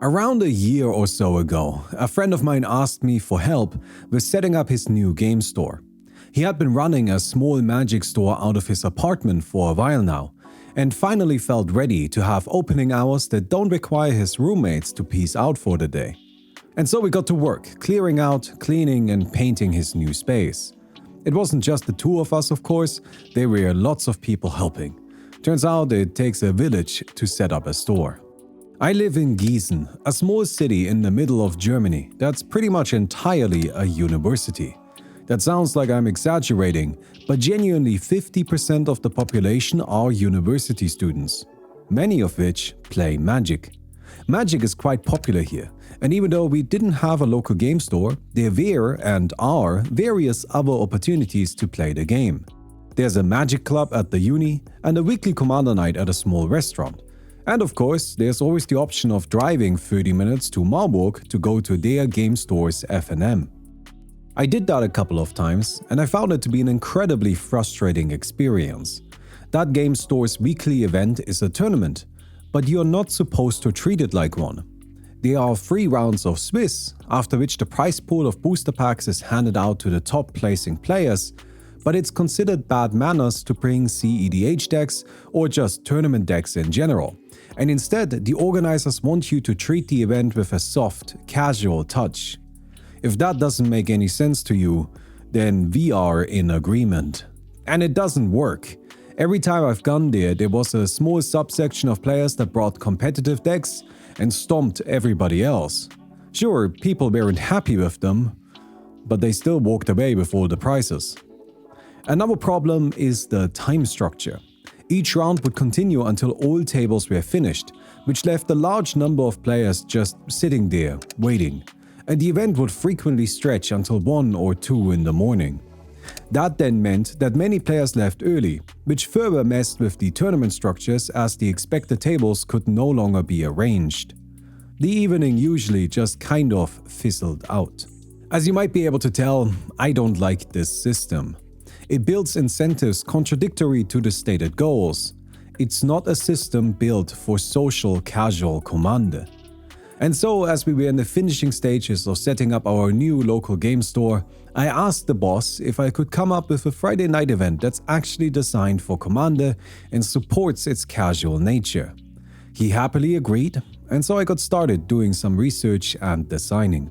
Around a year or so ago, a friend of mine asked me for help with setting up his new game store. He had been running a small magic store out of his apartment for a while now, and finally felt ready to have opening hours that don't require his roommates to peace out for the day. And so we got to work, clearing out, cleaning and painting his new space. It wasn't just the two of us, of course, there were lots of people helping. Turns out it takes a village to set up a store. I live in Gießen, a small city in the middle of Germany that's pretty much entirely a university. That sounds like I'm exaggerating, but genuinely 50% of the population are university students, many of which play Magic. Magic is quite popular here, and even though we didn't have a local game store, there were and are various other opportunities to play the game. There's a Magic club at the uni and a weekly Commander night at a small restaurant. And of course, there's always the option of driving 30 minutes to Marburg to go to their game store's F&M. I did that a couple of times, and I found it to be an incredibly frustrating experience. That game store's weekly event is a tournament, but you're not supposed to treat it like one. There are 3 rounds of Swiss, after which the prize pool of booster packs is handed out to the top placing players, but it's considered bad manners to bring CEDH decks or just tournament decks in general. And instead, the organizers want you to treat the event with a soft, casual touch. If that doesn't make any sense to you, then we are in agreement. And it doesn't work. Every time I've gone there, there was a small subsection of players that brought competitive decks and stomped everybody else. Sure, people weren't happy with them, but they still walked away with all the prizes. Another problem is the time structure. Each round would continue until all tables were finished, which left a large number of players just sitting there, waiting. And the event would frequently stretch until 1 or 2 in the morning. That then meant that many players left early, which further messed with the tournament structures as the expected tables could no longer be arranged. The evening usually just kind of fizzled out. As you might be able to tell, I don't like this system. It builds incentives contradictory to the stated goals. It's not a system built for social casual Commander. And so, as we were in the finishing stages of setting up our new local game store, I asked the boss if I could come up with a Friday night event that's actually designed for Commander and supports its casual nature. He happily agreed, and so I got started doing some research and designing.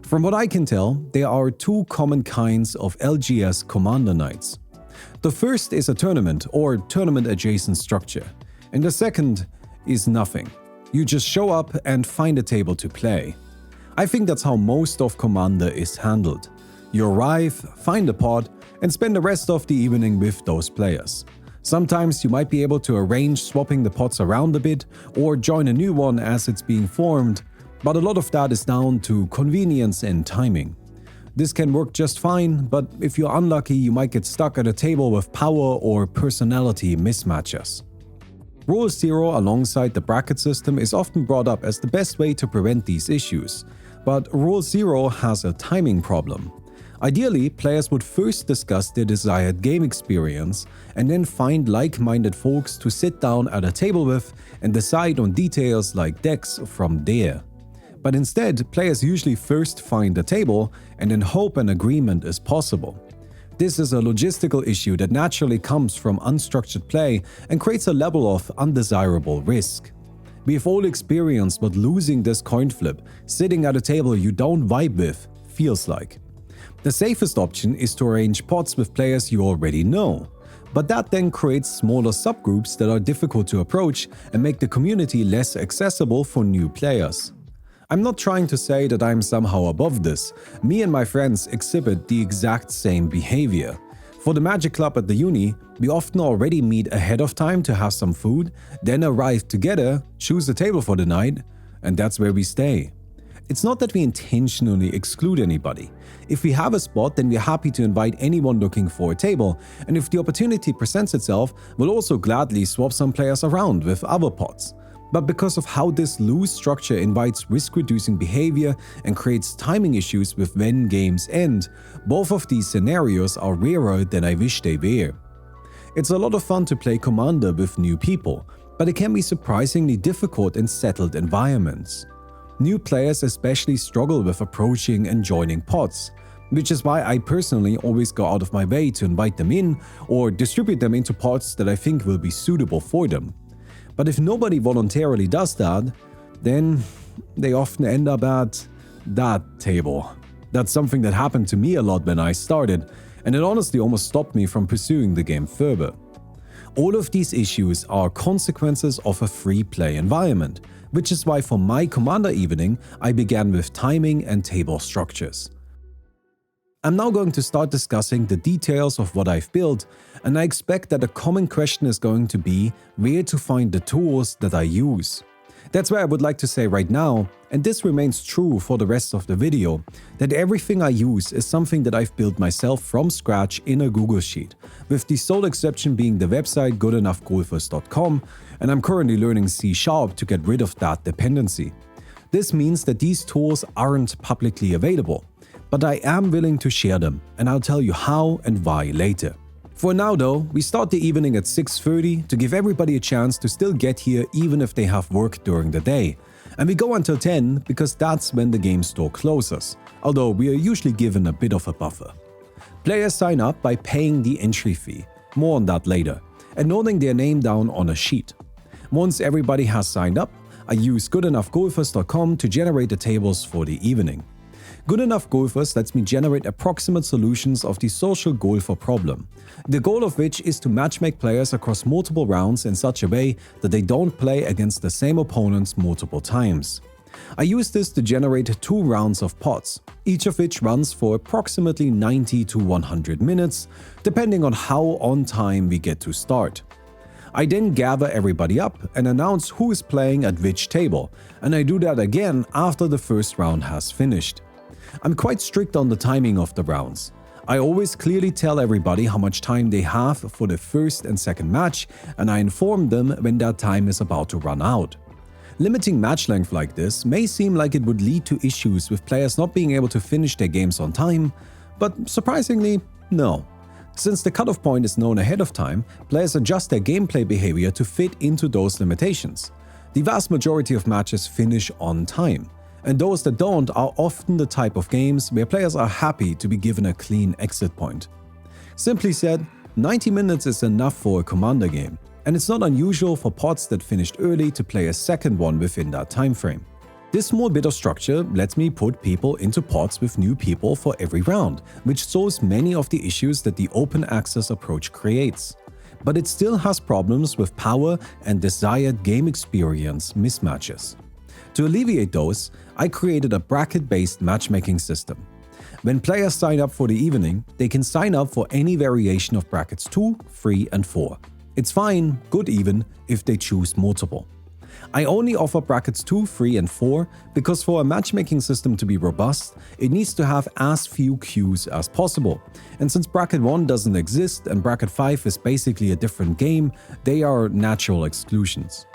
From what I can tell, there are 2 common kinds of LGS Commander nights. The first is a tournament or tournament-adjacent structure, and the second is nothing. You just show up and find a table to play. I think that's how most of Commander is handled. You arrive, find a pod, and spend the rest of the evening with those players. Sometimes you might be able to arrange swapping the pods around a bit or join a new one as it's being formed, but a lot of that is down to convenience and timing. This can work just fine, but if you're unlucky, you might get stuck at a table with power or personality mismatches. Rule 0 alongside the bracket system is often brought up as the best way to prevent these issues, but Rule 0 has a timing problem. Ideally, players would first discuss their desired game experience and then find like-minded folks to sit down at a table with and decide on details like decks from there. But instead, players usually first find a table and then hope an agreement is possible. This is a logistical issue that naturally comes from unstructured play and creates a level of undesirable risk. We have all experienced what losing this coin flip, sitting at a table you don't vibe with, feels like. The safest option is to arrange pods with players you already know, but that then creates smaller subgroups that are difficult to approach and make the community less accessible for new players. I'm not trying to say that I'm somehow above this. Me and my friends exhibit the exact same behavior. For the Magic Club at the uni, we often already meet ahead of time to have some food, then arrive together, choose a table for the night, and that's where we stay. It's not that we intentionally exclude anybody. If we have a spot, then we're happy to invite anyone looking for a table, and if the opportunity presents itself, we'll also gladly swap some players around with other pods. But because of how this loose structure invites risk-reducing behavior and creates timing issues with when games end, both of these scenarios are rarer than I wish they were. It's a lot of fun to play Commander with new people, but it can be surprisingly difficult in settled environments. New players especially struggle with approaching and joining pods, which is why I personally always go out of my way to invite them in or distribute them into pods that I think will be suitable for them. But if nobody voluntarily does that, then they often end up at that table. That's something that happened to me a lot when I started, and it honestly almost stopped me from pursuing the game further. All of these issues are consequences of a free play environment, which is why for my Commander evening I began with timing and table structures. I'm now going to start discussing the details of what I've built, and I expect that a common question is going to be where to find the tools that I use. That's why I would like to say right now, and this remains true for the rest of the video, that everything I use is something that I've built myself from scratch in a Google Sheet, with the sole exception being the website goodenoughgolfers.com, and I'm currently learning C# to get rid of that dependency. This means that these tools aren't publicly available, but I am willing to share them, and I'll tell you how and why later. For now though, we start the evening at 6:30 to give everybody a chance to still get here even if they have work during the day. And we go until 10 because that's when the game store closes, although we are usually given a bit of a buffer. Players sign up by paying the entry fee, more on that later, and noting their name down on a sheet. Once everybody has signed up, I use goodenoughgolfers.com to generate the tables for the evening. Good Enough Golfers lets me generate approximate solutions of the social golfer problem, the goal of which is to matchmake players across multiple rounds in such a way that they don't play against the same opponents multiple times. I use this to generate 2 rounds of pods, each of which runs for approximately 90 to 100 minutes, depending on how on time we get to start. I then gather everybody up and announce who is playing at which table, and I do that again after the first round has finished. I'm quite strict on the timing of the rounds. I always clearly tell everybody how much time they have for the first and second match, and I inform them when that time is about to run out. Limiting match length like this may seem like it would lead to issues with players not being able to finish their games on time, but surprisingly, no. Since the cutoff point is known ahead of time, players adjust their gameplay behavior to fit into those limitations. The vast majority of matches finish on time, and those that don't are often the type of games where players are happy to be given a clean exit point. Simply said, 90 minutes is enough for a Commander game, and it's not unusual for pods that finished early to play a second one within that time frame. This small bit of structure lets me put people into pods with new people for every round, which solves many of the issues that the open access approach creates. But it still has problems with power and desired game experience mismatches. To alleviate those, I created a bracket-based matchmaking system. When players sign up for the evening, they can sign up for any variation of brackets 2, 3, and 4. It's fine, good even, if they choose multiple. I only offer brackets 2, 3, and 4 because for a matchmaking system to be robust, it needs to have as few queues as possible. And since bracket 1 doesn't exist and bracket 5 is basically a different game, they are natural exclusions.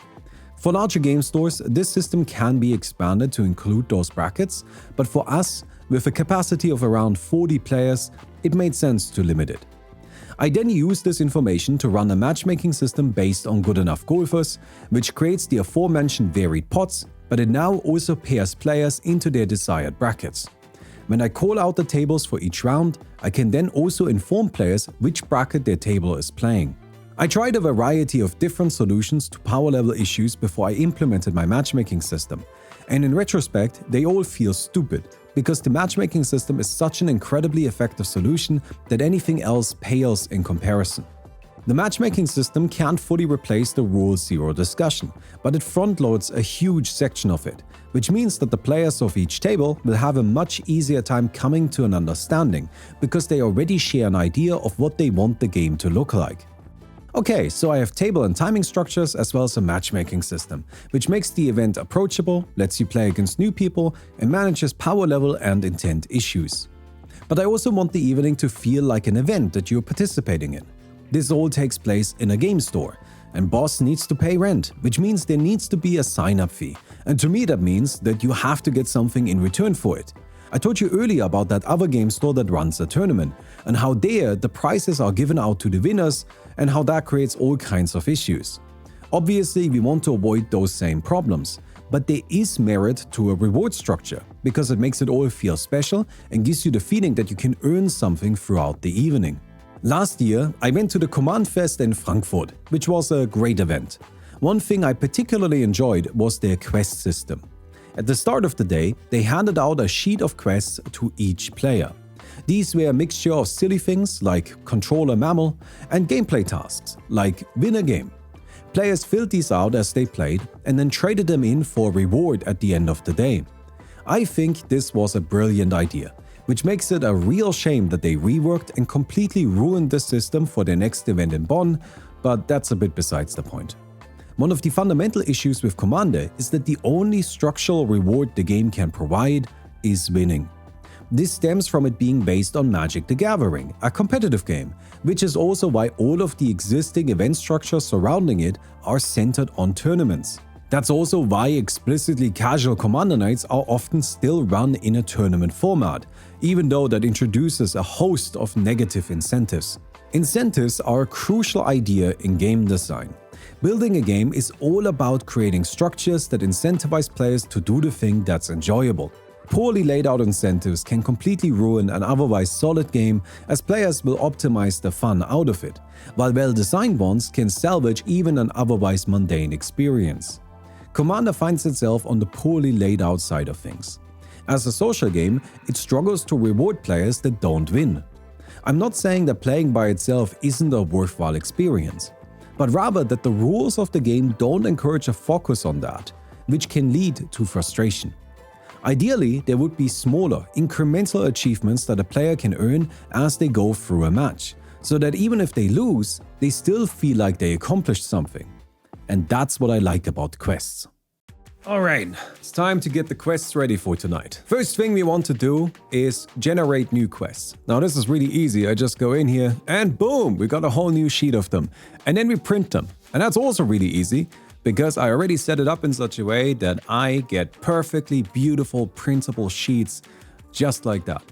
For larger game stores, this system can be expanded to include those brackets, but for us, with a capacity of around 40 players, it made sense to limit it. I then use this information to run a matchmaking system based on Good Enough Golfers, which creates the aforementioned varied pots, but it now also pairs players into their desired brackets. When I call out the tables for each round, I can then also inform players which bracket their table is playing. I tried a variety of different solutions to power level issues before I implemented my matchmaking system, and in retrospect, they all feel stupid, because the matchmaking system is such an incredibly effective solution that anything else pales in comparison. The matchmaking system can't fully replace the Rule 0 discussion, but it front-loads a huge section of it, which means that the players of each table will have a much easier time coming to an understanding, because they already share an idea of what they want the game to look like. Okay, so I have table and timing structures as well as a matchmaking system, which makes the event approachable, lets you play against new people, and manages power level and intent issues. But I also want the evening to feel like an event that you're participating in. This all takes place in a game store, and boss needs to pay rent, which means there needs to be a sign-up fee. And to me that means that you have to get something in return for it. I told you earlier about that other game store that runs a tournament, and how there the prizes are given out to the winners, and how that creates all kinds of issues. Obviously, we want to avoid those same problems, But there is merit to a reward structure because it makes it all feel special and gives you the feeling that you can earn something throughout the evening. Last year, I went to the Command Fest in Frankfurt, which was a great event. One thing I particularly enjoyed was their quest system. At the start of the day, they handed out a sheet of quests to each player. These were a mixture of silly things like control a mammal and gameplay tasks like win a game. Players filled these out as they played and then traded them in for a reward at the end of the day. I think this was a brilliant idea, which makes it a real shame that they reworked and completely ruined the system for their next event in Bonn, but that's a bit besides the point. One of the fundamental issues with Commander is that the only structural reward the game can provide is winning. This stems from it being based on Magic the Gathering, a competitive game, which is also why all of the existing event structures surrounding it are centered on tournaments. That's also why explicitly casual Commander nights are often still run in a tournament format, even though that introduces a host of negative incentives. Incentives are a crucial idea in game design. Building a game is all about creating structures that incentivize players to do the thing that's enjoyable. Poorly laid out incentives can completely ruin an otherwise solid game, as players will optimize the fun out of it, while well-designed ones can salvage even an otherwise mundane experience. Commander finds itself on the poorly laid out side of things. As a social game, it struggles to reward players that don't win. I'm not saying that playing by itself isn't a worthwhile experience, but rather that the rules of the game don't encourage a focus on that, which can lead to frustration. Ideally, there would be smaller, incremental achievements that a player can earn as they go through a match, so that even if they lose, they still feel like they accomplished something. And that's what I like about quests. Alright, it's time to get the quests ready for tonight. First thing we want to do is generate new quests. Now this is really easy, I just go in here and boom, we got a whole new sheet of them. And then we print them. And that's also really easy, because I already set it up in such a way that I get perfectly beautiful printable sheets just like that.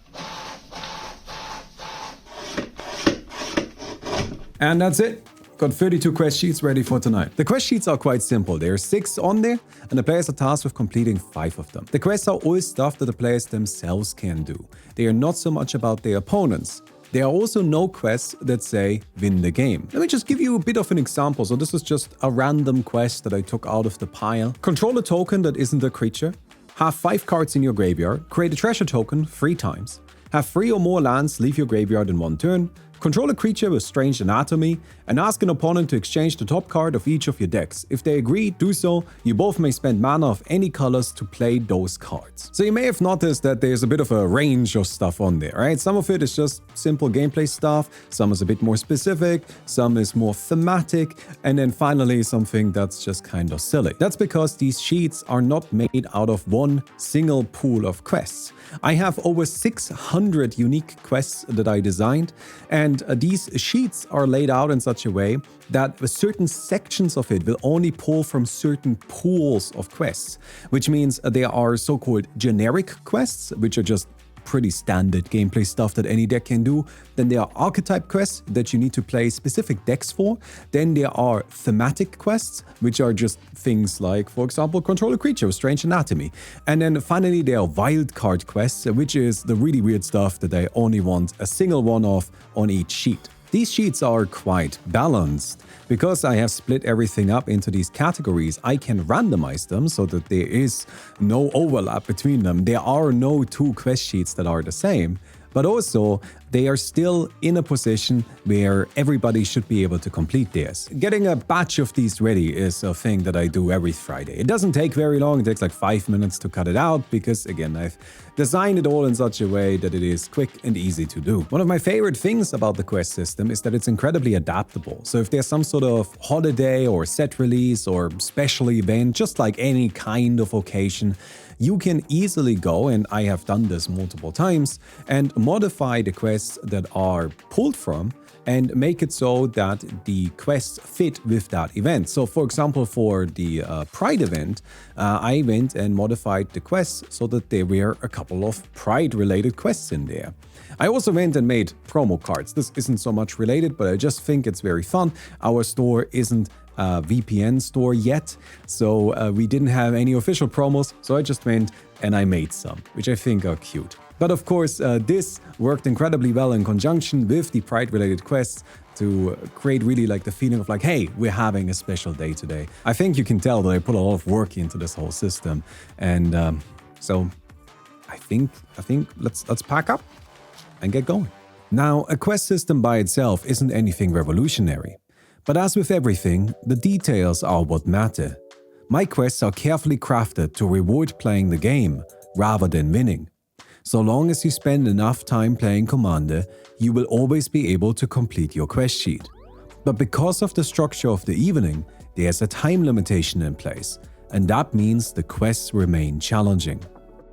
And that's it. Got 32 quest sheets ready for tonight. The quest sheets are quite simple. There are 6 on there, and the players are tasked with completing 5 of them. The quests are all stuff that the players themselves can do. They are not so much about their opponents. There are also no quests that say win the game. Let me just give you a bit of an example. So this is just a random quest that I took out of the pile. Control a token that isn't a creature. Have 5 cards in your graveyard. Create a treasure token 3 times. Have 3 or more lands leave your graveyard in 1 turn. Control a creature with strange anatomy and ask an opponent to exchange the top card of each of your decks. If they agree, do so. You both may spend mana of any colors to play those cards. So you may have noticed that there's a bit of a range of stuff on there, right? Some of it is just simple gameplay stuff, some is a bit more specific, some is more thematic, and then finally something that's just kind of silly. That's because these sheets are not made out of one single pool of quests. I have over 600 unique quests that I designed, and these sheets are laid out in such a way that certain sections of it will only pull from certain pools of quests, which means there are so-called generic quests, which are just pretty standard gameplay stuff that any deck can do. Then there are archetype quests that you need to play specific decks for. Then there are thematic quests, which are just things like, for example, control a creature with strange anatomy. And then finally there are wildcard quests, which is the really weird stuff that I only want a single one of on each sheet. These sheets are quite balanced. Because I have split everything up into these categories, I can randomize them so that there is no overlap between them. There are no 2 quest sheets that are the same, but also they are still in a position where everybody should be able to complete theirs. Getting a batch of these ready is a thing that I do every Friday. It doesn't take very long, it takes like 5 minutes to cut it out because, again, I've designed it all in such a way that it is quick and easy to do. One of my favorite things about the quest system is that it's incredibly adaptable. So if there's some sort of holiday or set release or special event, just like any kind of occasion, you can easily go, and I have done this multiple times, and modify the quests that are pulled from and make it so that the quests fit with that event. So for example, for the Pride event, I went and modified the quests so that there were a couple of Pride related quests in there. I also went and made promo cards. This isn't so much related, but I just think it's very fun. Our store isn't VPN store yet, so we didn't have any official promos, so I just went and I made some, which I think are cute. But of course, this worked incredibly well in conjunction with the Pride-related quests to create really like the feeling of like, hey, we're having a special day today. I think you can tell that I put a lot of work into this whole system, and so I think let's pack up and get going. Now, a quest system by itself isn't anything revolutionary, but as with everything, the details are what matter. My quests are carefully crafted to reward playing the game rather than winning. So long as you spend enough time playing Commander, you will always be able to complete your quest sheet. But because of the structure of the evening, there's a time limitation in place, and that means the quests remain challenging.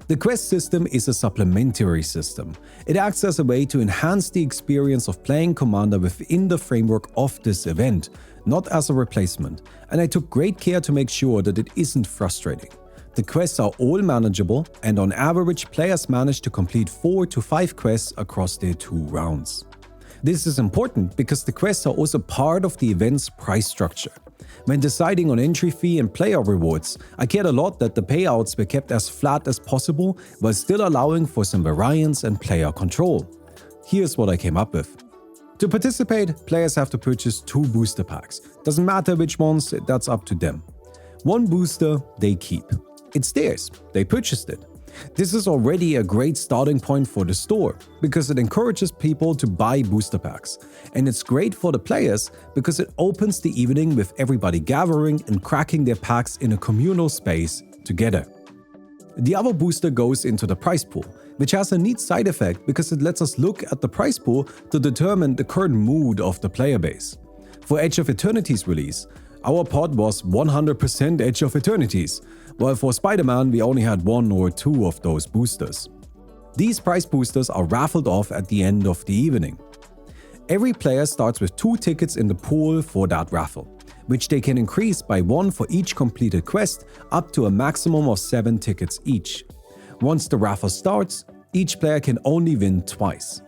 The quest system is a supplementary system. It acts as a way to enhance the experience of playing Commander within the framework of this event, not as a replacement, and I took great care to make sure that it isn't frustrating. The quests are all manageable, and on average, players manage to complete 4 to 5 quests across their 2 rounds. This is important because the quests are also part of the event's price structure. When deciding on entry fee and player rewards, I cared a lot that the payouts were kept as flat as possible while still allowing for some variance and player control. Here's what I came up with. To participate, players have to purchase 2 booster packs. Doesn't matter which ones, that's up to them. 1 booster they keep. It's theirs, they purchased it. This is already a great starting point for the store because it encourages people to buy booster packs. And it's great for the players because it opens the evening with everybody gathering and cracking their packs in a communal space together. The other booster goes into the prize pool, which has a neat side effect because it lets us look at the prize pool to determine the current mood of the player base. For Edge of Eternity's release, our pod was 100% Edge of Eternities, while for Spider-Man we only had 1 or 2 of those boosters. These prize boosters are raffled off at the end of the evening. Every player starts with 2 tickets in the pool for that raffle, which they can increase by 1 for each completed quest up to a maximum of 7 tickets each. Once the raffle starts, each player can only win twice.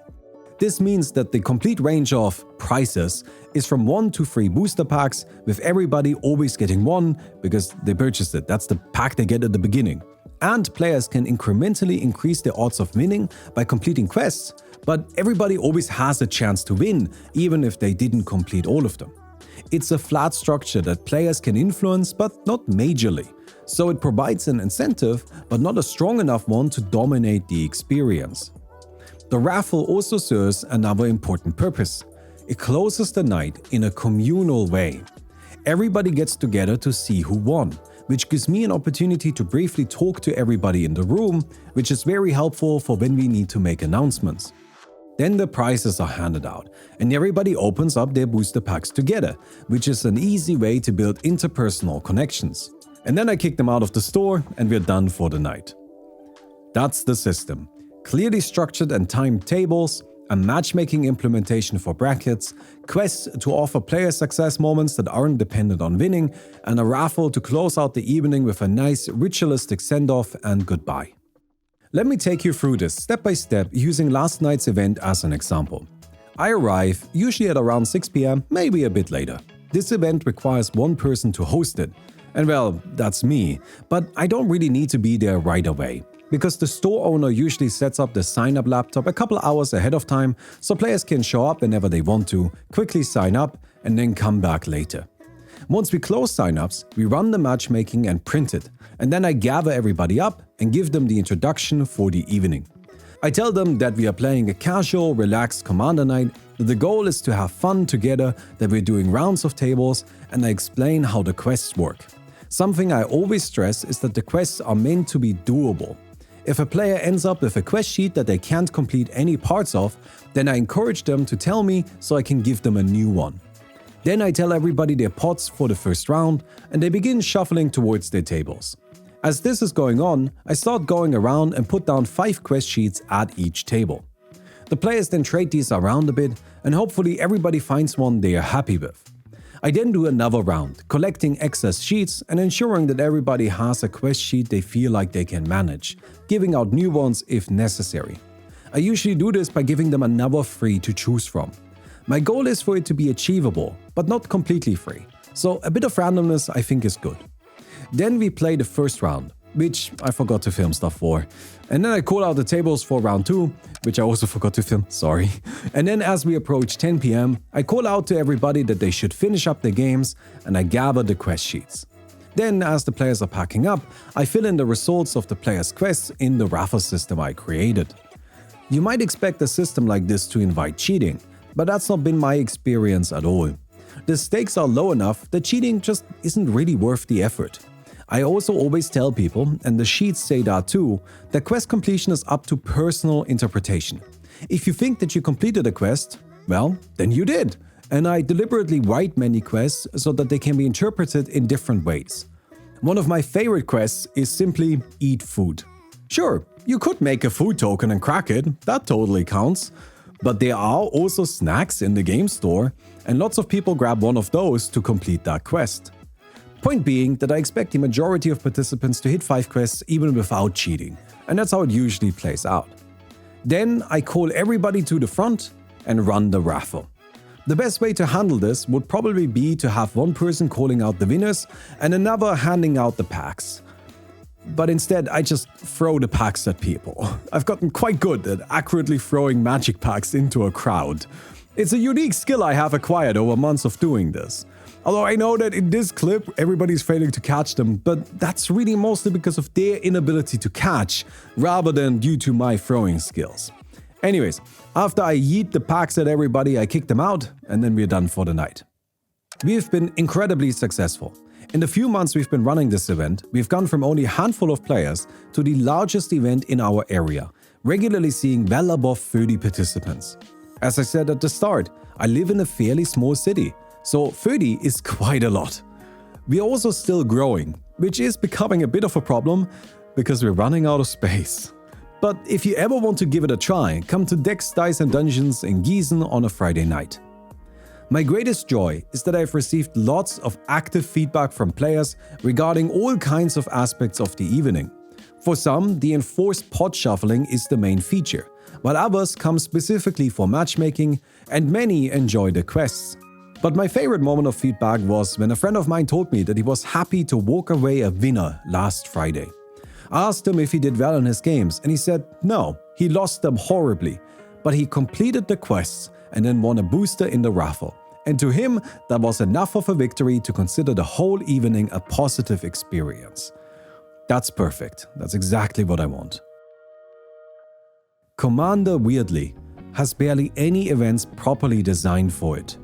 This means that the complete range of prizes is from 1 to 3 booster packs, with everybody always getting 1 because they purchased it. That's the pack they get at the beginning. And players can incrementally increase their odds of winning by completing quests, but everybody always has a chance to win, even if they didn't complete all of them. It's a flat structure that players can influence, but not majorly. So it provides an incentive, but not a strong enough one to dominate the experience. The raffle also serves another important purpose. It closes the night in a communal way. Everybody gets together to see who won, which gives me an opportunity to briefly talk to everybody in the room, which is very helpful for when we need to make announcements. Then the prizes are handed out, and everybody opens up their booster packs together, which is an easy way to build interpersonal connections. And then I kick them out of the store and we're done for the night. That's the system. Clearly structured and timed tables, a matchmaking implementation for brackets, quests to offer player success moments that aren't dependent on winning, and a raffle to close out the evening with a nice ritualistic send-off and goodbye. Let me take you through this step by step using last night's event as an example. I arrive usually at around 6 PM, maybe a bit later. This event requires 1 person to host it. And well, that's me, but I don't really need to be there right away, because the store owner usually sets up the sign-up laptop a couple hours ahead of time so players can show up whenever they want to, quickly sign up, and then come back later. Once we close sign-ups, we run the matchmaking and print it, and then I gather everybody up and give them the introduction for the evening. I tell them that we are playing a casual, relaxed Commander night, that the goal is to have fun together, that we're doing rounds of tables, and I explain how the quests work. Something I always stress is that the quests are meant to be doable. If a player ends up with a quest sheet that they can't complete any parts of, then I encourage them to tell me so I can give them a new one. Then I tell everybody their pots for the first round, and they begin shuffling towards their tables. As this is going on, I start going around and put down 5 quest sheets at each table. The players then trade these around a bit, and hopefully everybody finds one they are happy with. I then do another round, collecting excess sheets and ensuring that everybody has a quest sheet they feel like they can manage, giving out new ones if necessary. I usually do this by giving them another 3 to choose from. My goal is for it to be achievable, but not completely free, So a bit of randomness I think is good. Then we play the first round, which I forgot to film stuff for. And then I call out the tables for round 2, which I also forgot to film, sorry. And then as we approach 10 PM, I call out to everybody that they should finish up their games and I gather the quest sheets. Then, as the players are packing up, I fill in the results of the players' quests in the raffle system I created. You might expect a system like this to invite cheating, but that's not been my experience at all. The stakes are low enough that cheating just isn't really worth the effort. I also always tell people, and the sheets say that too, that quest completion is up to personal interpretation. If you think that you completed a quest, well, then you did. And I deliberately write many quests so that they can be interpreted in different ways. One of my favorite quests is simply eat food. Sure, you could make a food token and crack it, that totally counts. But there are also snacks in the game store, and lots of people grab one of those to complete that quest. Point being that I expect the majority of participants to hit 5 quests even without cheating, and that's how it usually plays out. Then I call everybody to the front and run the raffle. The best way to handle this would probably be to have one person calling out the winners and another handing out the packs. But instead, I just throw the packs at people. I've gotten quite good at accurately throwing magic packs into a crowd. It's a unique skill I have acquired over months of doing this. Although I know that in this clip, everybody's failing to catch them, but that's really mostly because of their inability to catch, rather than due to my throwing skills. Anyways, after I yeet the packs at everybody, I kick them out, and then we're done for the night. We've been incredibly successful. In the few months we've been running this event, we've gone from only a handful of players to the largest event in our area, regularly seeing well above 30 participants. As I said at the start, I live in a fairly small city, so 30 is quite a lot. We are also still growing, which is becoming a bit of a problem because we're running out of space. But if you ever want to give it a try, come to Decks, Dice and Dungeons in Gießen on a Friday night. My greatest joy is that I've received lots of active feedback from players regarding all kinds of aspects of the evening. For some, the enforced pot shuffling is the main feature, while others come specifically for matchmaking, and many enjoy the quests. But my favorite moment of feedback was when a friend of mine told me that he was happy to walk away a winner last Friday. I asked him if he did well in his games, and he said no, he lost them horribly, but he completed the quests and then won a booster in the raffle. And to him, that was enough of a victory to consider the whole evening a positive experience. That's perfect. That's exactly what I want. Commander, weirdly, has barely any events properly designed for it.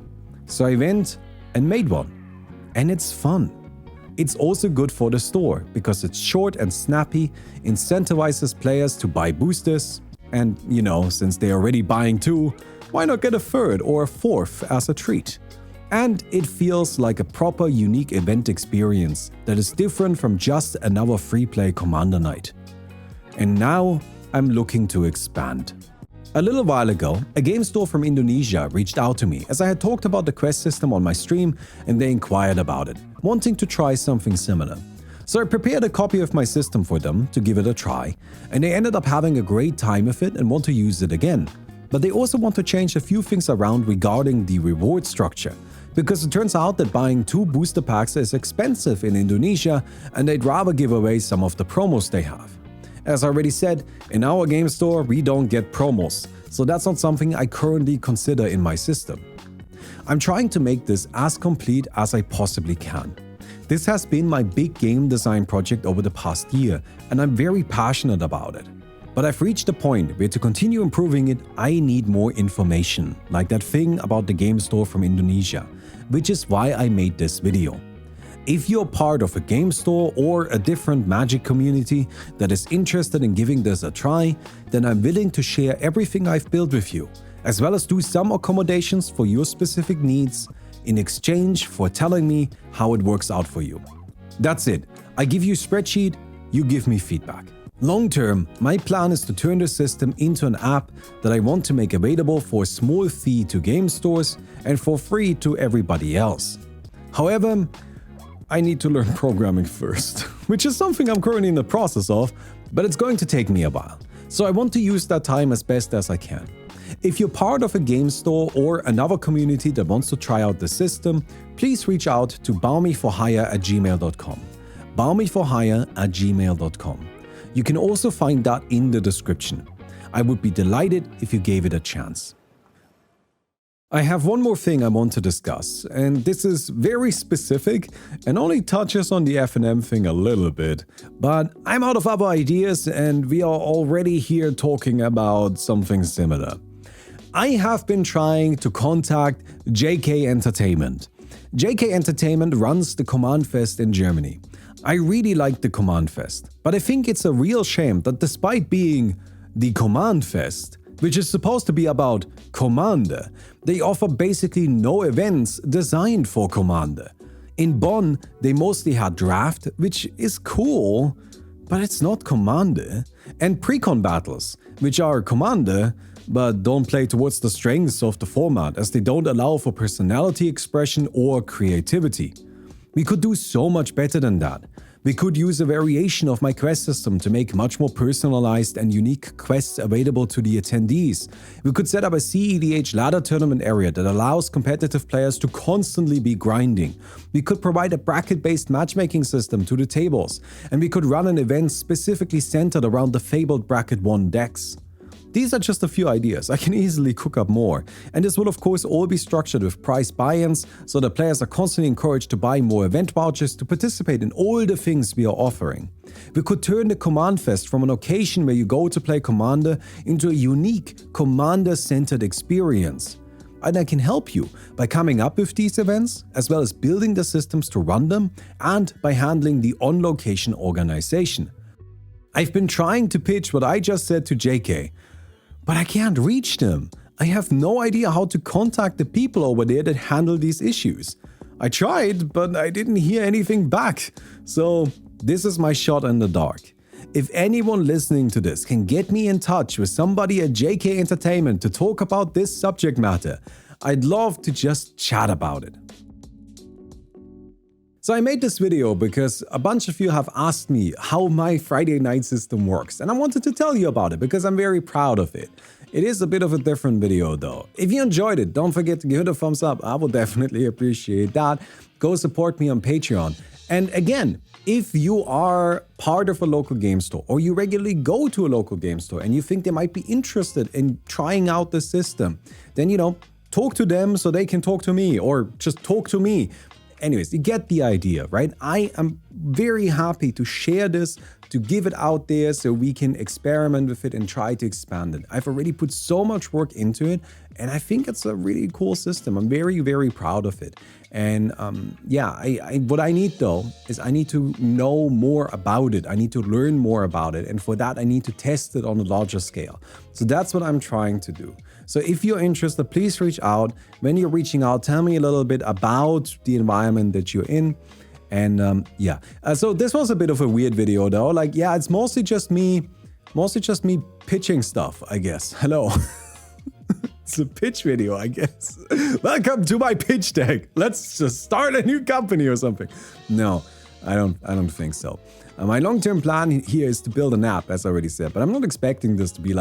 So I went and made one. And it's fun. It's also good for the store because it's short and snappy, incentivizes players to buy boosters, and since they're already buying 2, why not get a 3rd or a 4th as a treat? And it feels like a proper unique event experience that is different from just another free-play Commander night. And now I'm looking to expand. A little while ago, a game store from Indonesia reached out to me as I had talked about the quest system on my stream, and they inquired about it, wanting to try something similar. So I prepared a copy of my system for them to give it a try, and they ended up having a great time with it and want to use it again. But they also want to change a few things around regarding the reward structure, because it turns out that buying 2 booster packs is expensive in Indonesia, and they'd rather give away some of the promos they have. As I already said, in our game store we don't get promos, so that's not something I currently consider in my system. I'm trying to make this as complete as I possibly can. This has been my big game design project over the past year, and I'm very passionate about it. But I've reached a point where to continue improving it, I need more information, like that thing about the game store from Indonesia, which is why I made this video. If you're part of a game store or a different Magic community that is interested in giving this a try, then I'm willing to share everything I've built with you, as well as do some accommodations for your specific needs in exchange for telling me how it works out for you. That's it. I give you a spreadsheet, you give me feedback. Long term, my plan is to turn the system into an app that I want to make available for a small fee to game stores and for free to everybody else. However, I need to learn programming first, which is something I'm currently in the process of, but it's going to take me a while. So I want to use that time as best as I can. If you're part of a game store or another community that wants to try out the system, please reach out to baumiforhire@gmail.com. baumiforhire@gmail.com. You can also find that in the description. I would be delighted if you gave it a chance. I have one more thing I want to discuss, and this is very specific and only touches on the F&M thing a little bit. But I'm out of other ideas and we are already here talking about something similar. I have been trying to contact JK Entertainment. JK Entertainment runs the Command Fest in Germany. I really like the Command Fest, but I think it's a real shame that despite being the Command Fest, which is supposed to be about Commander, they offer basically no events designed for Commander. In Bonn, they mostly had Draft, which is cool, but it's not Commander, and Precon battles, which are Commander, but don't play towards the strengths of the format as they don't allow for personality expression or creativity. We could do so much better than that. We could use a variation of my quest system to make much more personalized and unique quests available to the attendees. We could set up a CEDH ladder tournament area that allows competitive players to constantly be grinding. We could provide a bracket-based matchmaking system to the tables, and we could run an event specifically centered around the fabled Bracket 1 decks. These are just a few ideas. I can easily cook up more. And this will of course all be structured with price buy-ins, so that players are constantly encouraged to buy more event vouchers to participate in all the things we are offering. We could turn the Command Fest from an occasion where you go to play Commander into a unique Commander-centered experience. And I can help you by coming up with these events, as well as building the systems to run them, and by handling the on-location organization. I've been trying to pitch what I just said to JK, but I can't reach them. I have no idea how to contact the people over there that handle these issues. I tried, but I didn't hear anything back. So this is my shot in the dark. If anyone listening to this can get me in touch with somebody at JK Entertainment to talk about this subject matter, I'd love to just chat about it. So I made this video because a bunch of you have asked me how my Friday night system works, and I wanted to tell you about it because I'm very proud of it. It is a bit of a different video though. If you enjoyed it, don't forget to give it a thumbs up. I will definitely appreciate that. Go support me on Patreon. And again, if you are part of a local game store or you regularly go to a local game store and you think they might be interested in trying out the system, then talk to them so they can talk to me, or just talk to me. Anyways, you get the idea, right? I am very happy to share this, to give it out there so we can experiment with it and try to expand it. I've already put so much work into it, and I think it's a really cool system. I'm very, very proud of it. And what I need though is I need to know more about it. I need to learn more about it. And for that, I need to test it on a larger scale. So that's what I'm trying to do. So if you're interested, please reach out. When you're reaching out, tell me a little bit about the environment that you're in. And so this was a bit of a weird video though. It's mostly just me pitching stuff, I guess. Hello. It's a pitch video, I guess. Welcome to my pitch deck. Let's just start a new company or something. No, I don't think so. My long-term plan here is to build an app, as I already said, but I'm not expecting this to be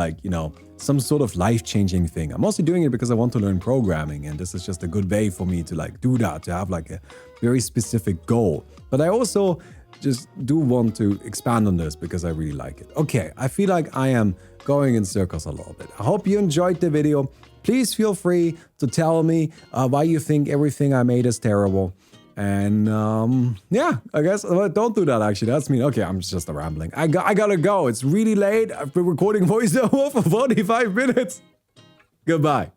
some sort of life-changing thing. I'm also doing it because I want to learn programming, and this is just a good way for me to do that, to have a very specific goal. But I also just do want to expand on this because I really like it. Okay, I feel like I am going in circles a little bit. I hope you enjoyed the video. Please feel free to tell me why you think everything I made is terrible. And I guess don't do that actually. That's me. Okay, I'm just rambling. I gotta go. It's really late. I've been recording voiceover for 45 minutes. Goodbye.